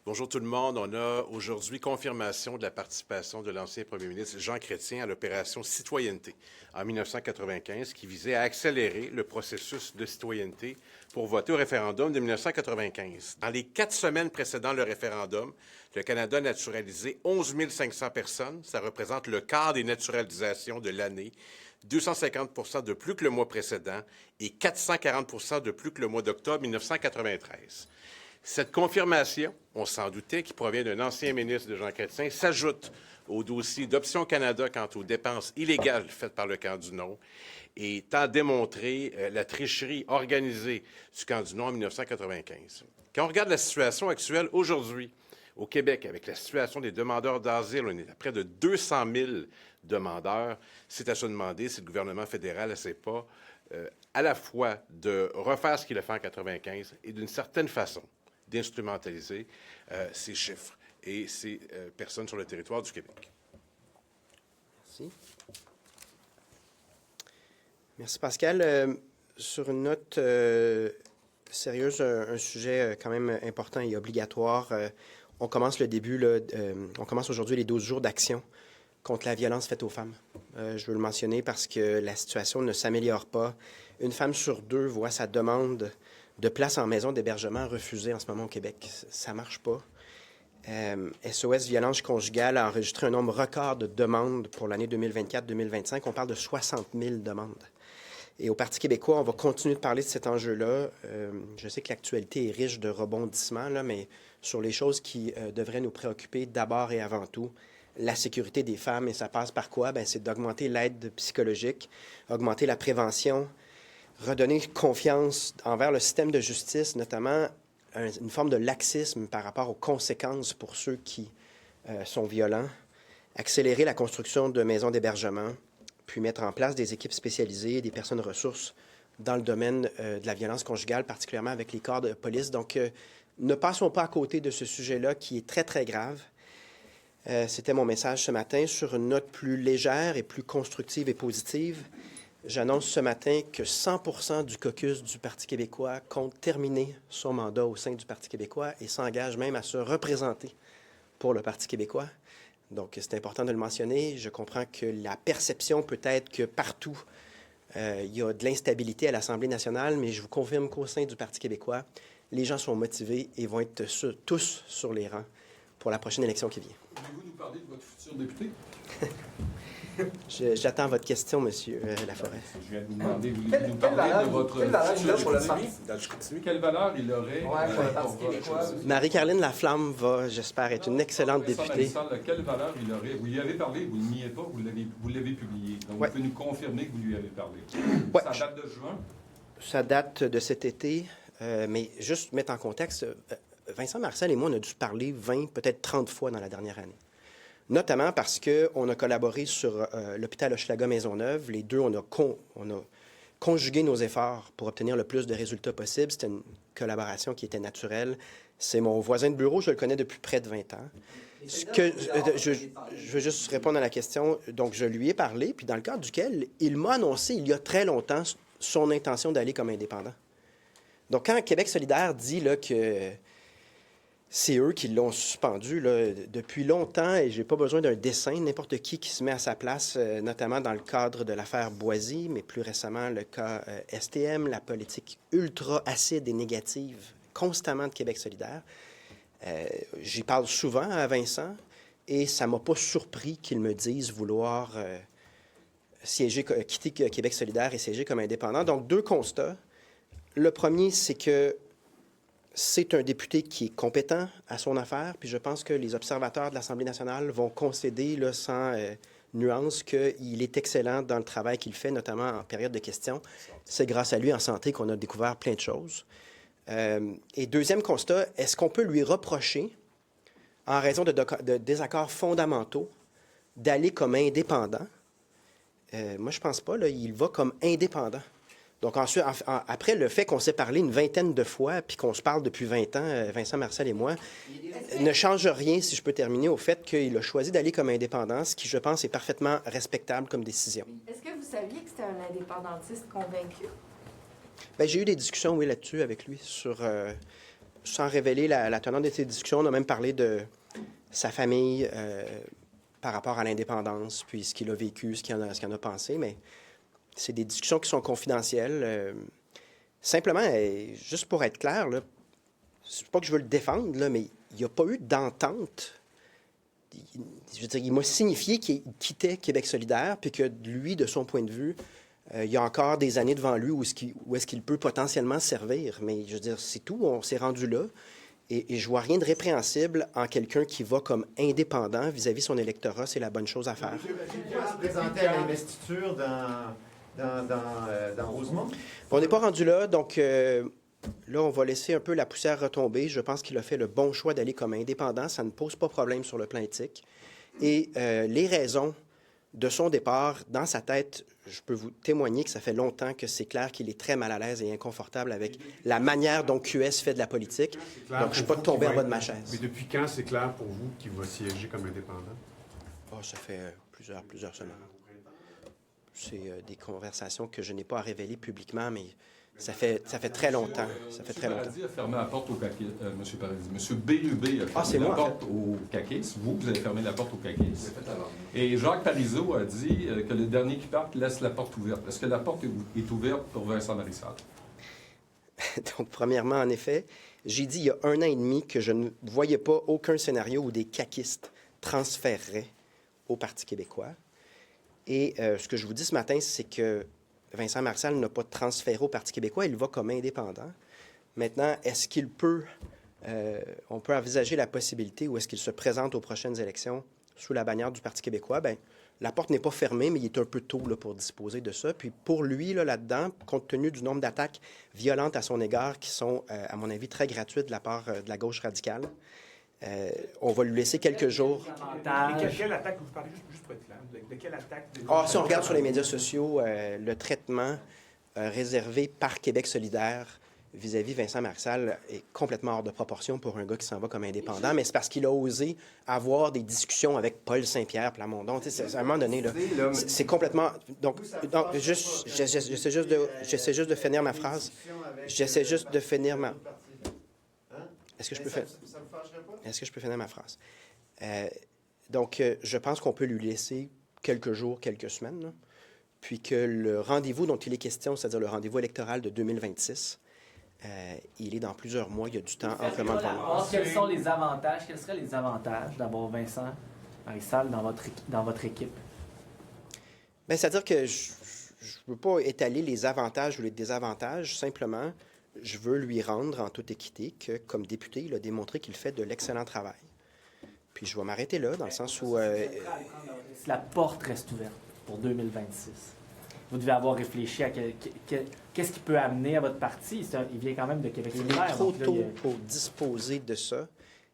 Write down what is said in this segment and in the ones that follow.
Bonjour tout le monde. On a aujourd'hui confirmation de la participation de l'ancien premier ministre Jean Chrétien à l'opération Citoyenneté en 1995 qui visait à accélérer le processus de citoyenneté pour voter au référendum de 1995. Dans les 4 semaines précédant le référendum, le Canada a naturalisé 11 500 personnes. Ça représente le quart des naturalisations de l'année, 250 de plus que le mois précédent et 440 de plus que le mois d'octobre 1993. Cette confirmation, on s'en doutait, qui provient d'un ancien ministre de Jean Chrétien, s'ajoute au dossier d'Option Canada quant aux dépenses illégales faites par le camp du non et tend à démontrer la tricherie organisée du camp du non en 1995. Quand on regarde la situation actuelle aujourd'hui au Québec, avec la situation des demandeurs d'asile, on est à près de 200 000 demandeurs, c'est à se demander si le gouvernement fédéral n'essaie pas à la fois de refaire ce qu'il a fait en 1995 et d'une certaine façon d'instrumentaliser ces chiffres et ces personnes sur le territoire du Québec. Merci. Merci, Pascal. Sur une note sérieuse, un sujet quand même important et obligatoire. On commence on commence aujourd'hui les 12 jours d'action contre la violence faite aux femmes. Je veux le mentionner parce que la situation ne s'améliore pas. Une femme sur 2 voit sa demande de place en maison d'hébergement refusée en ce moment au Québec. Ça ne marche pas. SOS Violence conjugale a enregistré un nombre record de demandes pour l'année 2024-2025. On parle de 60 000 demandes. Et au Parti québécois, on va continuer de parler de cet enjeu-là. Je sais que l'actualité est riche de rebondissements, là, mais sur les choses qui devraient nous préoccuper d'abord et avant tout, la sécurité des femmes. Et ça passe par quoi? Bien, c'est d'augmenter l'aide psychologique, augmenter la prévention, redonner confiance envers le système de justice, notamment une forme de laxisme par rapport aux conséquences pour ceux qui sont violents, accélérer la construction de maisons d'hébergement, puis mettre en place des équipes spécialisées, des personnes ressources dans le domaine de la violence conjugale, particulièrement avec les corps de police. Donc, ne passons pas à côté de ce sujet-là qui est très, très grave. C'était mon message ce matin. Sur une note plus légère et plus constructive et positive, j'annonce ce matin que 100% du caucus du Parti québécois compte terminer son mandat au sein du Parti québécois et s'engage même à se représenter pour le Parti québécois. Donc, c'est important de le mentionner. Je comprends que la perception peut être que partout, il y a de l'instabilité à l'Assemblée nationale, mais je vous confirme qu'au sein du Parti québécois, les gens sont motivés et vont être tous sur les rangs pour la prochaine élection qui vient. Voulez-vous nous parler de votre futur député? J'attends votre question, M. Laforêt. Je viens de vous demander, voulez-vous nous parler de votre futur député? Quelle valeur il aurait pour le Parti québécois? Marie-Caroline Laflamme va, j'espère, être une excellente députée. Quelle valeur il aurait? Vous lui avez parlé, vous ne niez pas, vous l'avez publié. Donc, vous pouvez nous confirmer que vous lui avez parlé. Ouais. Ça date de juin? Ça date de cet été, mais juste mettre en contexte, Vincent Marcel et moi, on a dû parler 20, peut-être 30 fois dans la dernière année. Notamment parce qu'on a collaboré sur l'hôpital Hochelaga-Maisonneuve. Les deux, on a conjugué nos efforts pour obtenir le plus de résultats possibles. C'était une collaboration qui était naturelle. C'est mon voisin de bureau, je le connais depuis près de 20 ans. Je veux juste répondre à la question. Donc, je lui ai parlé, puis dans le cadre duquel il m'a annoncé il y a très longtemps son intention d'aller comme indépendant. Donc, quand Québec solidaire dit là, que c'est eux qui l'ont suspendu là, depuis longtemps et je n'ai pas besoin d'un dessin. N'importe qui se met à sa place, notamment dans le cadre de l'affaire Boisy, mais plus récemment le cas STM, la politique ultra acide et négative constamment de Québec solidaire. J'y parle souvent à Vincent et ça ne m'a pas surpris qu'il me dise vouloir quitter Québec solidaire et siéger comme indépendant. Donc, 2 constats. Le premier, c'est que c'est un député qui est compétent à son affaire, puis je pense que les observateurs de l'Assemblée nationale vont concéder là, sans nuance qu'il est excellent dans le travail qu'il fait, notamment en période de questions. C'est grâce à lui en santé qu'on a découvert plein de choses. Et deuxième constat, est-ce qu'on peut lui reprocher, en raison de désaccords fondamentaux, d'aller comme indépendant? Moi, je ne pense pas. Là, il va comme indépendant. Donc, ensuite, après le fait qu'on s'est parlé une vingtaine de fois, puis qu'on se parle depuis 20 ans, Vincent Marcel et moi, ne change rien, si je peux terminer, au fait qu'il a choisi d'aller comme indépendant, ce qui, je pense, est parfaitement respectable comme décision. Est-ce que vous saviez que c'était un indépendantiste convaincu? Bien, j'ai eu des discussions, oui, là-dessus avec lui, sur sans révéler la teneur de ces discussions, on a même parlé de sa famille par rapport à l'indépendance, puis ce qu'il a vécu, ce qu'il en a pensé, mais c'est des discussions qui sont confidentielles. Simplement, juste pour être clair, là, c'est pas que je veux le défendre, là, mais il n'y a pas eu d'entente. Je veux dire, il m'a signifié qu'il quittait Québec solidaire, puis que lui, de son point de vue, il y a encore des années devant lui où est-ce qu'il peut potentiellement servir. Mais je veux dire, c'est tout, on s'est rendu là. Et je vois rien de répréhensible en quelqu'un qui va comme indépendant vis-à-vis son électorat. C'est la bonne chose à faire. Il va se présenter à l'investiture dans Rosemont. On n'est pas rendu là, donc là, on va laisser un peu la poussière retomber. Je pense qu'il a fait le bon choix d'aller comme indépendant. Ça ne pose pas problème sur le plan éthique. Et les raisons de son départ, dans sa tête, je peux vous témoigner que ça fait longtemps que c'est clair qu'il est très mal à l'aise et inconfortable avec la manière dont QS fait de la politique. Donc, je ne suis pas tombé en bas de ma chaise. Mais depuis quand c'est clair pour vous qu'il va siéger comme indépendant? Oh, ça fait plusieurs semaines. C'est des conversations que je n'ai pas à révéler publiquement, mais ça fait très longtemps. Ça fait très longtemps. M. Paradis a fermé la porte au caquis. M. Paradis. M. BUB a fermé la porte au caquis. Vous avez fermé la porte au caquis. Et Jacques Parizeau a dit que le dernier qui parte laisse la porte ouverte. Est-ce que la porte est ouverte pour Vincent Marissal? Donc, premièrement, en effet, j'ai dit il y a 1 an et demi que je ne voyais pas aucun scénario où des caquistes transféreraient au Parti québécois. Et ce que je vous dis ce matin, c'est que Vincent Marissal n'a pas transféré au Parti québécois, il va comme indépendant. Maintenant, est-ce qu'il peut, on peut envisager la possibilité ou est-ce qu'il se présente aux prochaines élections sous la bannière du Parti québécois? Bien, la porte n'est pas fermée, mais il est un peu tôt là, pour disposer de ça. Puis pour lui, là-dedans, compte tenu du nombre d'attaques violentes à son égard qui sont, à mon avis, très gratuites de la part de la gauche radicale, on va lui laisser quelques jours. Quelle attaque vous parlez, juste pour être clair, de quelle attaque? Si on regarde sur les médias sociaux, le traitement réservé par Québec solidaire vis-à-vis Vincent Marissal est complètement hors de proportion pour un gars qui s'en va comme indépendant, mais c'est parce qu'il a osé avoir des discussions avec Paul Saint-Pierre Plamondon. Tu sais, à un moment donné, là, c'est complètement... Donc j'essaie juste de finir ma phrase. J'essaie juste de finir ma... Est-ce que je peux faire... Est-ce que je peux finir ma phrase? Donc, je pense qu'on peut lui laisser quelques jours, quelques semaines, là, puis que le rendez-vous dont il est question, c'est-à-dire le rendez-vous électoral de 2026, il est dans plusieurs mois, il y a du temps amplement devant nous. Quels sont les avantages, quels seraient les avantages d'avoir Vincent Marissal dans votre équipe? Bien, c'est-à-dire que je ne veux pas étaler les avantages ou les désavantages, simplement, je veux lui rendre en toute équité que, comme député, il a démontré qu'il fait de l'excellent travail. Puis je vais m'arrêter là, dans le sens où... Si la porte reste ouverte pour 2026, vous devez avoir réfléchi à qu'est-ce qui peut amener à votre parti. Il vient quand même de Québec solidaire. Il est trop tôt pour disposer de ça.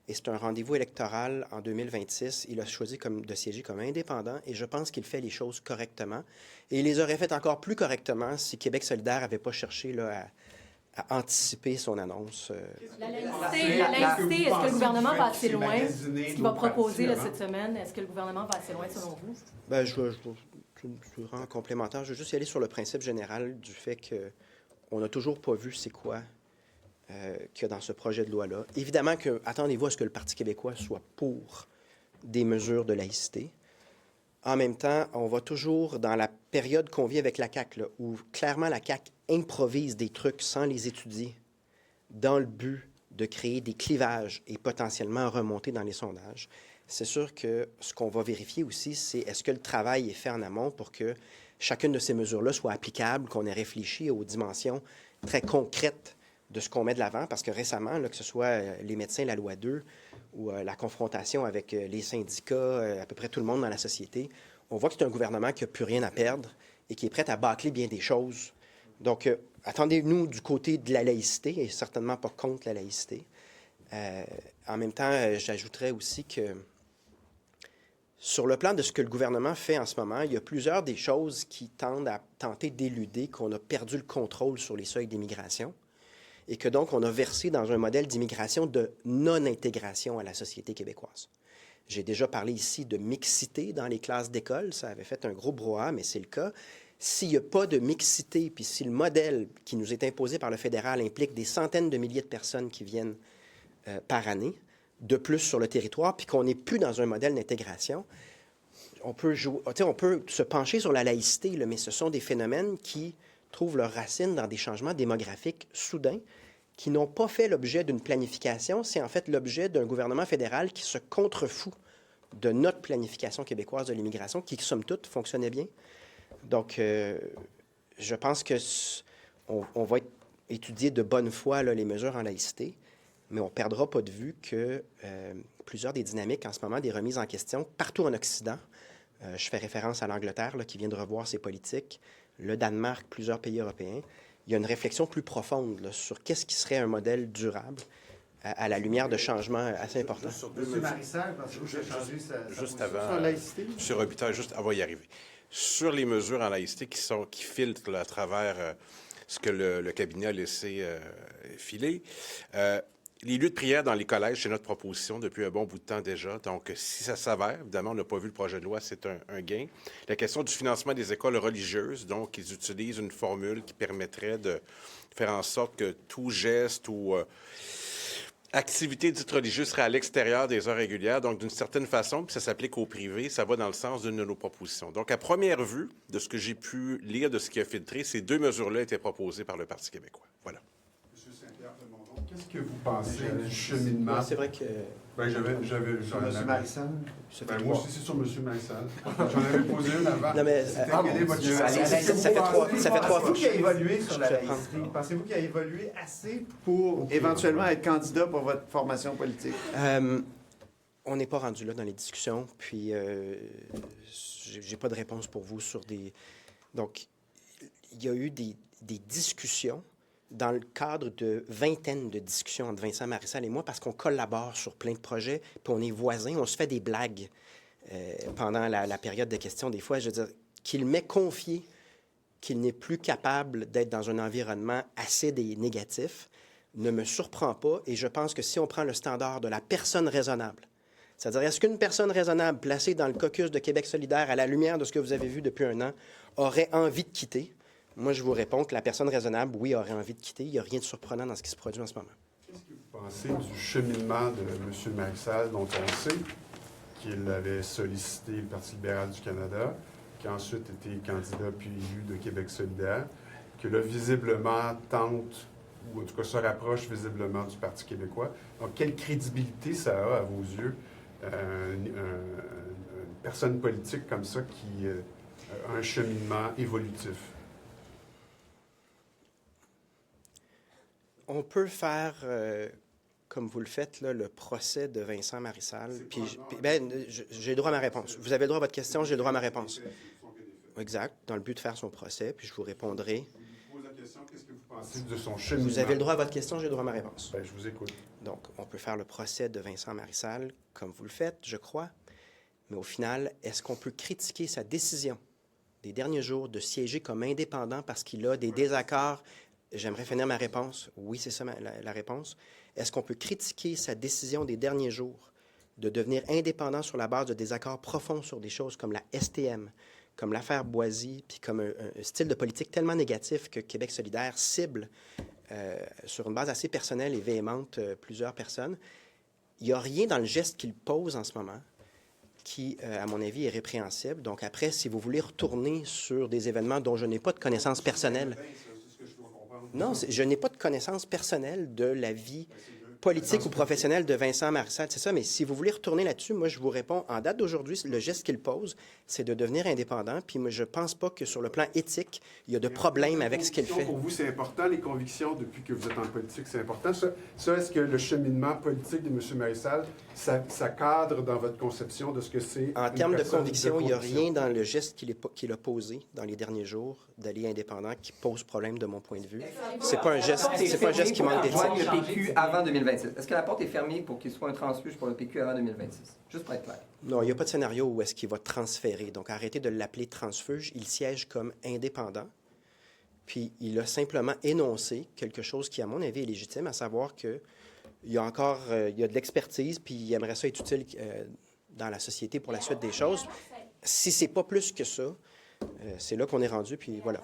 Et c'est un rendez-vous électoral en 2026. Il a choisi de siéger comme indépendant et je pense qu'il fait les choses correctement. Et il les aurait faites encore plus correctement si Québec solidaire n'avait pas cherché là, à anticiper son annonce. La laïcité, est-ce que le gouvernement va assez loin? Ce qu'il va proposer là, cette semaine, est-ce que le gouvernement va assez loin selon vous? Bien, je rends complémentaire. Je veux juste y aller sur le principe général du fait qu'on n'a toujours pas vu c'est quoi qu'il y a dans ce projet de loi-là. Évidemment que, attendez-vous à ce que le Parti québécois soit pour des mesures de laïcité. En même temps, on va toujours dans la période qu'on vit avec la CAQ, là, où clairement la CAQ improvise des trucs sans les étudier dans le but de créer des clivages et potentiellement remonter dans les sondages. C'est sûr que ce qu'on va vérifier aussi, c'est est-ce que le travail est fait en amont pour que chacune de ces mesures-là soit applicable, qu'on ait réfléchi aux dimensions très concrètes de ce qu'on met de l'avant, parce que récemment, là, que ce soit les médecins, la loi 2, ou la confrontation avec les syndicats, à peu près tout le monde dans la société, on voit que c'est un gouvernement qui n'a plus rien à perdre et qui est prêt à bâcler bien des choses. Donc, attendez-nous du côté de la laïcité, et certainement pas contre la laïcité. En même temps, j'ajouterais aussi que sur le plan de ce que le gouvernement fait en ce moment, il y a plusieurs des choses qui tendent à tenter d'éluder qu'on a perdu le contrôle sur les seuils d'immigration et que donc on a versé dans un modèle d'immigration de non-intégration à la société québécoise. J'ai déjà parlé ici de mixité dans les classes d'école. Ça avait fait un gros brouhaha, mais c'est le cas. S'il n'y a pas de mixité, puis si le modèle qui nous est imposé par le fédéral implique des centaines de milliers de personnes qui viennent par année de plus sur le territoire, puis qu'on n'est plus dans un modèle d'intégration. On peut se pencher sur la laïcité, là, mais ce sont des phénomènes qui trouvent leurs racines dans des changements démographiques soudains qui n'ont pas fait l'objet d'une planification. C'est en fait l'objet d'un gouvernement fédéral qui se contrefout de notre planification québécoise de l'immigration, qui, somme toute, fonctionnait bien. Donc, je pense qu'on va étudier de bonne foi là, les mesures en laïcité, mais on ne perdra pas de vue que plusieurs des dynamiques en ce moment, des remises en question, partout en Occident, je fais référence à l'Angleterre là, qui vient de revoir ses politiques, le Danemark, plusieurs pays européens, il y a une réflexion plus profonde là, sur qu'est-ce qui serait un modèle durable à la lumière de changements assez importants. M. Marissal, pensez-vous que ça a changé juste sa avant, position sur la laïcité? M. Robitaille, juste avant d'y arriver. Sur les mesures en laïcité qui filtrent là, à travers ce que le cabinet a laissé filer, les lieux de prière dans les collèges, c'est notre proposition depuis un bon bout de temps déjà. Donc, si ça s'avère, évidemment, on n'a pas vu le projet de loi, c'est un gain. La question du financement des écoles religieuses, donc, ils utilisent une formule qui permettrait de faire en sorte que tout geste ou activité dite religieuse serait à l'extérieur des heures régulières. Donc, d'une certaine façon, puis ça s'applique au privé, ça va dans le sens d'une de nos propositions. Donc, à première vue, de ce que j'ai pu lire, de ce qui a filtré, ces deux mesures-là étaient proposées par le Parti québécois. Voilà. Qu'est-ce que vous pensez du cheminement? C'est vrai que... Ben, Sur M. Marissal? Ben, moi aussi, c'est sur M. Marissal. J'en avais posé une avant. Non, mais... C'était quel est votre ça fait trois fois. Pensez-vous qu'il a évolué sur la laïcité? Pensez-vous qu'il a évolué assez pour éventuellement être candidat pour votre formation politique? On n'est pas rendu là dans les discussions, puis j'ai pas de réponse pour vous sur des... Donc, il y a eu des discussions dans le cadre de vingtaines de discussions entre Vincent Marissal et moi, parce qu'on collabore sur plein de projets, puis on est voisins, on se fait des blagues pendant la période de questions. Des fois, je veux dire, qu'il m'ait confié qu'il n'est plus capable d'être dans un environnement acide et négatif ne me surprend pas, et je pense que si on prend le standard de la personne raisonnable, c'est-à-dire, est-ce qu'une personne raisonnable placée dans le caucus de Québec solidaire, à la lumière de ce que vous avez vu depuis un an, aurait envie de quitter? Moi, je vous réponds que la personne raisonnable, oui, aurait envie de quitter. Il n'y a rien de surprenant dans ce qui se produit en ce moment. Qu'est-ce que vous pensez du cheminement de M. Marissal, dont on sait qu'il avait sollicité le Parti libéral du Canada, qui a ensuite été candidat puis élu de Québec solidaire, que là, visiblement, tente, ou en tout cas se rapproche visiblement du Parti québécois. Donc, quelle crédibilité ça a, à vos yeux, une personne politique comme ça qui a un cheminement évolutif? On peut faire, comme vous le faites, là, le procès de Vincent Marissal. Puis, j'ai le droit à ma réponse. Vous avez le droit à votre question, j'ai le droit à ma réponse. Exact, dans le but de faire son procès, puis je vous répondrai. Je vous pose la question, qu'est-ce que vous pensez de son cheminement? Vous avez le droit à votre question, j'ai le droit à ma réponse. Bien, je vous écoute. Donc, on peut faire le procès de Vincent Marissal, comme vous le faites, je crois. Mais au final, est-ce qu'on peut critiquer sa décision des derniers jours de siéger comme indépendant parce qu'il a des désaccords? J'aimerais finir ma réponse. Oui, c'est ça la réponse. Est-ce qu'on peut critiquer sa décision des derniers jours de devenir indépendant sur la base de désaccords profonds sur des choses comme la STM, comme l'affaire Boisy, puis comme un style de politique tellement négatif que Québec solidaire cible sur une base assez personnelle et véhémente plusieurs personnes? Il n'y a rien dans le geste qu'il pose en ce moment qui, à mon avis, est répréhensible. Donc après, si vous voulez retourner sur des événements dont je n'ai pas de connaissance personnelle... Non, je n'ai pas de connaissance personnelle de la vie politique ou professionnelle de Vincent Marissal, c'est ça, mais si vous voulez retourner là-dessus, moi, je vous réponds, en date d'aujourd'hui, le geste qu'il pose, c'est de devenir indépendant, puis moi, je pense pas que sur le plan éthique, il y a de problème avec ce qu'il fait. Pour vous, c'est important, les convictions, depuis que vous êtes en politique, c'est important. Ça, est-ce que le cheminement politique de M. Marissal, ça cadre dans votre conception de ce que c'est? En termes de conviction, il n'y a rien dans le geste qu'il a posé dans les derniers jours d'aller indépendant qui pose problème de mon point de vue. C'est pas un geste qui manque d'éthique. Le PQ avant 2026. Est-ce que la porte est fermée pour qu'il soit un transfuge pour le PQ avant 2026? Juste pour être clair. Non, il n'y a pas de scénario où est-ce qu'il va transférer. Donc, arrêtez de l'appeler transfuge. Il siège comme indépendant. Puis, il a simplement énoncé quelque chose qui, à mon avis, est légitime, à savoir qu'il y a encore il y a de l'expertise, puis il aimerait ça être utile dans la société pour la suite des choses. Si c'est pas plus que ça, c'est là qu'on est rendu, puis voilà.